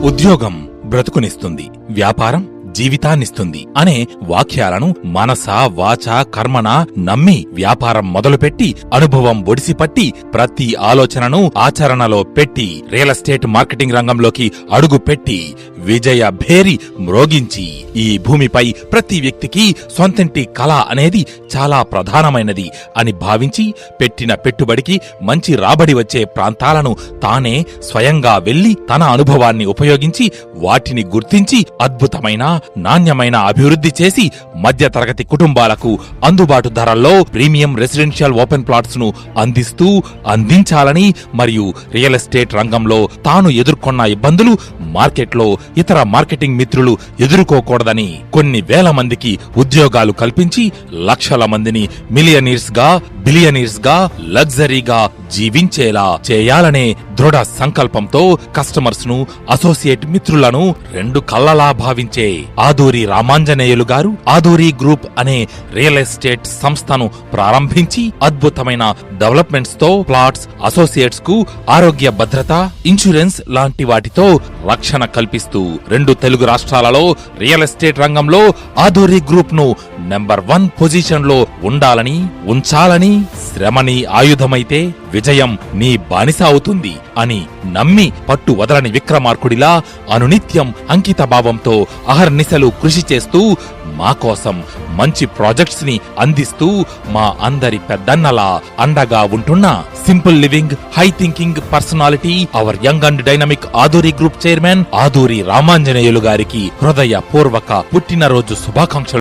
ఉద్యోగం బ్రతుకునిస్తుంది, వ్యాపారం జీవితాన్నిస్తుంది అనే వాక్యాలను మనస వాచ కర్మణ నమ్మి వ్యాపారం మొదలుపెట్టి అనుభవం ఒడిసిపట్టి ప్రతి ఆలోచనను ఆచరణలో పెట్టి రియల్ ఎస్టేట్ మార్కెటింగ్ రంగంలోకి అడుగు పెట్టి విజయ భేరి మ్రోగించి ఈ భూమిపై ప్రతి వ్యక్తికి సొంతింటి కళ అనేది చాలా ప్రధానమైనది అని భావించి పెట్టిన పెట్టుబడికి మంచి రాబడి వచ్చే ప్రాంతాలను తానే స్వయంగా వెళ్లి తన అనుభవాన్ని ఉపయోగించి వాటిని గుర్తించి అద్భుతమైన నాణ్యమైన అభివృద్ధి చేసి మధ్యతరగతి కుటుంబాలకు అందుబాటు ధరల్లో ప్రీమియం రెసిడెన్షియల్ ఓపెన్ ప్లాట్స్ ను అందించాలని మరియు రియల్ ఎస్టేట్ రంగంలో తాను ఎదుర్కొన్న ఇబ్బందులు మార్కెట్లో ఇతర మార్కెటింగ్ మిత్రులు ఎదుర్కోకూడదని కొన్ని వేల మందికి ఉద్యోగాలు కల్పించి లక్షల మందిని మిలియనీర్స్ గా బిలియనీర్స్ గా లగ్జరీగా జీవించేలా చేయాలనే దృఢ సంకల్పంతో కస్టమర్స్ ను అసోసియేట్ మిత్రులను రెండు కళ్ళలా భావించే ఆదూరి రామాంజనేయులు గారు ఆదూరి గ్రూప్ అనే రియల్ ఎస్టేట్ సంస్థను ప్రారంభించి అద్భుతమైన డెవలప్మెంట్స్ తో ప్లాట్స్ అసోసియేట్స్ కు ఆరోగ్య భద్రత ఇన్సూరెన్స్ లాంటి వాటితో రక్షణ కల్పిస్తూ రెండు తెలుగు రాష్ట్రాలలో రియల్ ఎస్టేట్ రంగంలో ఆదూరి గ్రూప్ ను నెంబర్ 1 పొజిషన్ లో ఉంచాలని శ్రమని ఆయుధమైతే విజయం నీ బానిస అవుతుంది అని నమ్మి పట్టు వదలని విక్రమార్కుడిలా అనునిత్యం అంకిత భావంతో అహర్నిశలు కృషి చేస్తూ మా కోసం మంచి ప్రాజెక్ట్స్ ని అందిస్తూ మా అందరి పెద్దన్నలా అండగా ఉంటున్న simple living high thinking personality hour young and dynamic Aduri group chairman Aduri Ramanjaneyulu గారికి హృదయపూర్వక పుట్టినరోజు శుభాకాంక్షలు.